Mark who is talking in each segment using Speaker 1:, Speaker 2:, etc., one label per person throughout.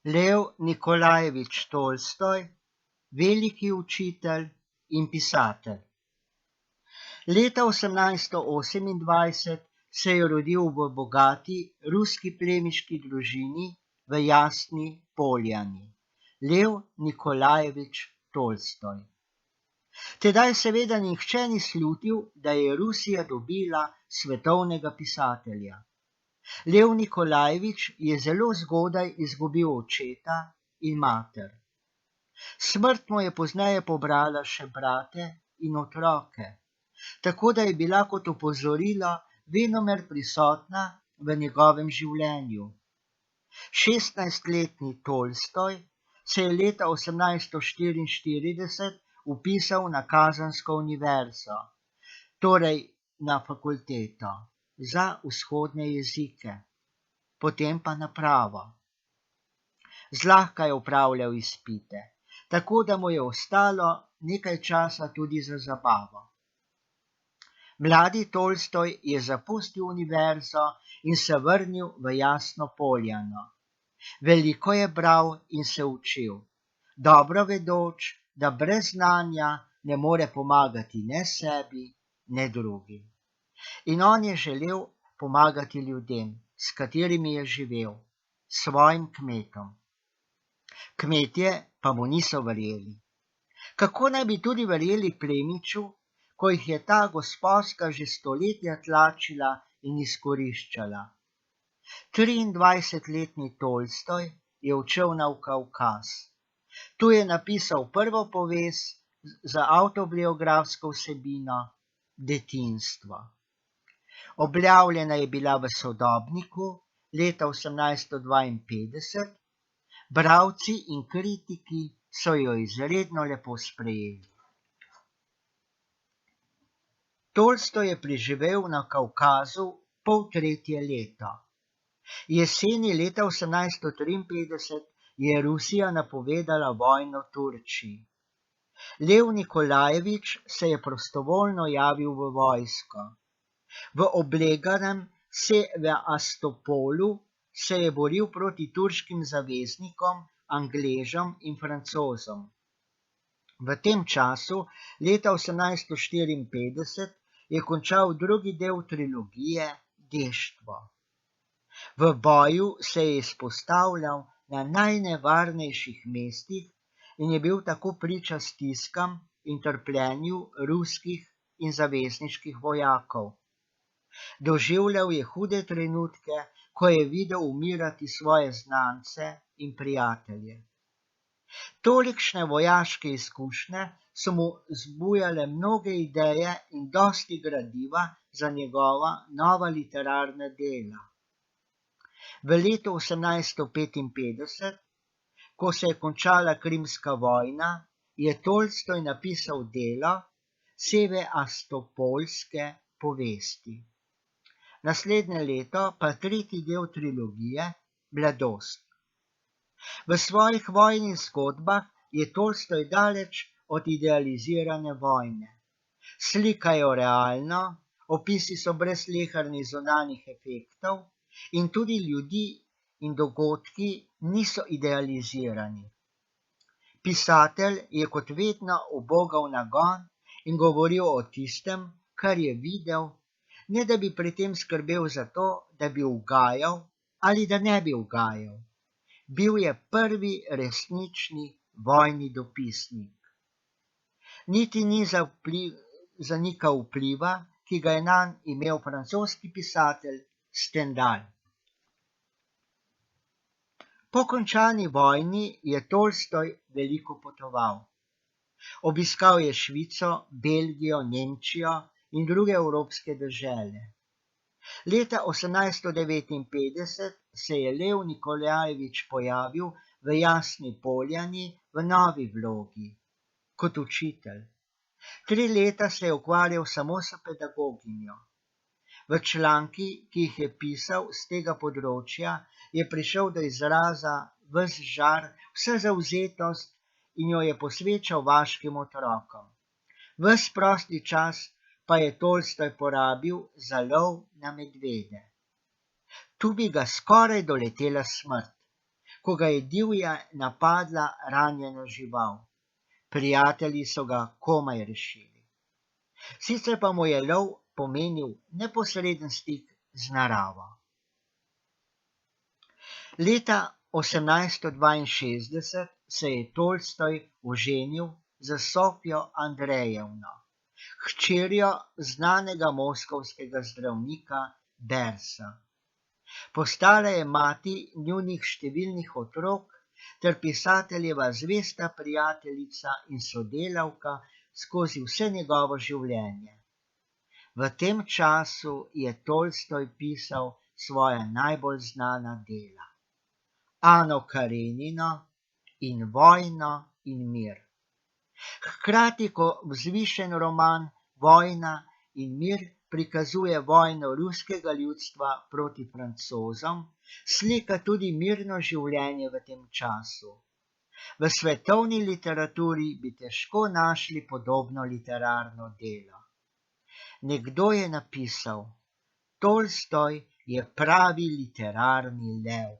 Speaker 1: Lev Nikolajevič Tolstoj, veliki učitelj in pisatelj. Leta 1828 se je rodil v bogati ruski plemiški družini v Jasni Poljani. Lev Nikolajevič Tolstoj. Tedaj seveda nihče ni slutil, da je Rusija dobila svetovnega pisatelja. Lev Nikolajevič je zelo zgodaj izgubil očeta in mater. Smrt mu je pozneje pobrala še brate in otroke, tako da je bila kot opozorilo venomer prisotna v njegovem življenju. 16-letni Tolstoj se je leta 1844 vpisal na Kazansko univerzo, torej na fakulteto za vzhodne jezike, potem pa na pravo. Zlahka je opravljal izpite, tako da mu je ostalo nekaj časa tudi za zabavo. Mladi Tolstoj je zapustil univerzo in se vrnil v Jasno Poljano. Veliko je bral in se učil, dobro vedoč, da brez znanja ne more pomagati ne sebi, ne drugim. In on je želel pomagati ljudem, s katerimi je živel, svojim kmetom. Kmetje pa mu niso verjeli. Kako naj bi tudi verjeli plemiču, ko jih je ta gosposka že stoletja tlačila in izkoriščala? 23-letni Tolstoj je odšel na Kavkaz. Tu je napisal prvo povest za avtobiografsko vsebino Detinstvo. Objavljena je bila v Sodobniku leta 1852, bralci in kritiki so jo izredno lepo sprejeli. Tolstoj je preživel na Kavkazu 3,5 leta. Jeseni leta 1853 je Rusija napovedala vojno Turčiji. Lev Nikolajevič se je prostovoljno javil v vojsko. V obleganem Sevastopolu se je boril proti turškim zaveznikom, Angležem in Francozom. V tem času, leta 1854, je končal drugi del trilogije Deštvo. V boju se je izpostavljal na najnevarnejših mestih in je bil tako priča stiskam in trpljenju ruskih in zavezniških vojakov. Doživljal je hude trenutke, ko je videl umirati svoje znance in prijatelje. Tolikšne vojaške izkušnje so mu zbujale mnoge ideje in dosti gradiva za njegova nova literarna dela. V letu 1855, ko se je končala Krimska vojna, je Tolstoj napisal delo Sevastopolske povesti. Naslednje leto pa tretji del trilogije Mladost. V svojih vojnih zgodbah je Tolstoj daleč od idealizirane vojne. Slikajo realno, opisi so brez slehernih zunanjih efektov in tudi ljudi in dogodki niso idealizirani. Pisatelj je kot vedno ubogal nagon in govoril o tistem, kar je videl, ne da bi pri tem skrbel za to, da bi ugajal ali da ne bi ugajal. Bil je prvi resnični vojni dopisnik. Niti ni zanikal vpliva, ki ga je nanj imel francoski pisatelj Stendhal. Po končani vojni je Tolstoj veliko potoval. Obiskal je Švico, Belgijo, Nemčijo in druge evropske dežele. Leta 1859 se je Lev Nikolajevič pojavil v Jasni Poljani v novi vlogi, kot učitelj. 3 leta se je ukvarjal samo s pedagoginjo. V člankih, ki jih je pisal z tega področja, je prišel do izraza ves žar, vsa zavzetost in jo je posvečal vaškim otrokom. Ves prosti čas pa je Tolstoj porabil za lov na medvede. Tu bi ga skoraj doletela smrt. ko ga je divja napadla ranjena žival. Prijatelji so ga komaj rešili. Sicer pa mu je lov pomenil neposreden stik z naravo. Leta 1862 se je Tolstoj oženil za Sofjo Andrejevno, hčerjo znanega moskovskega zdravnika Bersa. Postala je mati njunih številnih otrok ter pisateljeva zvesta prijateljica in sodelavka skozi vse njegovo življenje. V tem času je Tolstoj pisal svoja najbolj znana dela: Ano Karenino in Vojno in mir. Hkrati ko vzvišen roman Vojna in mir prikazuje vojno ruskega ljudstva proti Francozom, slika tudi mirno življenje v tem času. V svetovni literaturi bi težko našli podobno literarno delo. Nekdo je napisal: Tolstoj je pravi literarni lev.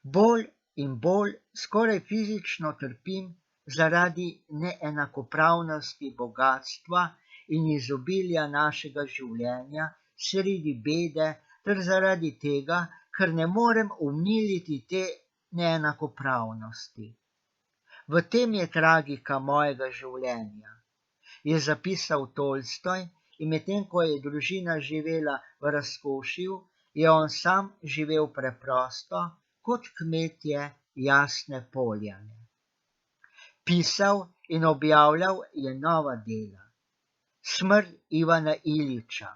Speaker 1: Bolj in bolj skoraj fizično trpim zaradi neenakopravnosti bogatstva in izobilja našega življenja sredi bede ter zaradi tega, ker ne morem umiliti te neenakopravnosti. V tem je tragika mojega življenja, je zapisal Tolstoj, in medtem ko je družina živela v razkošju, je on sam živel preprosto, kot kmetje jasne poljane. Pisal in objavljal je nova dela: Smrt Ivana Ilića,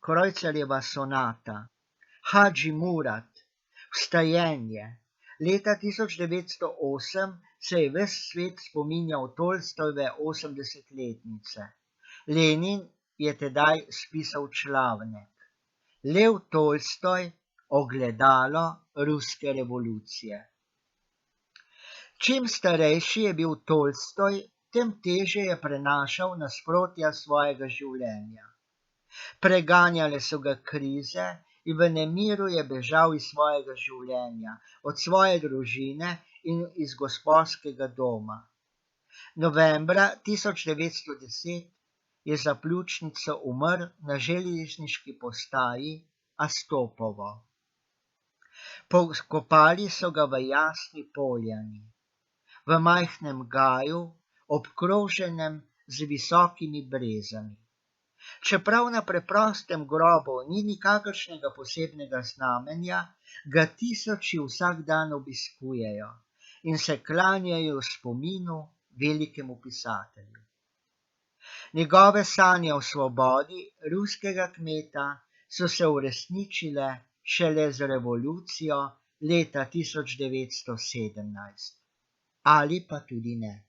Speaker 1: Krojcarjeva sonata, Hadži Murat, Vstajenje. Leta 1908 se je ves svet spominjal Tolstojeve 80-letnice. Lenin je tedaj spisal članek: Lev Tolstoj, ogledalo ruske revolucije. Čim starejši je bil Tolstoj, tem težje je prenašal nasprotja svojega življenja. Preganjale so ga krize in v nemiru je bežal iz svojega življenja, od svoje družine in iz gospodskega doma. Novembra 1910 je za pljučnico umrl na železniški postaji Astopovo. Pokopali so ga v Jasni Poljani, v majhnem gaju, obkroženem z visokimi brezami. Čeprav na preprostem grobu ni nikakršnega posebnega znamenja, ga tisoči vsak dan obiskujejo in se klanjajo spominu velikemu pisatelju. Njegove sanje o svobodi ruskega kmeta so se uresničile šele z revolucijo leta 1917. Ali pa tudi ne.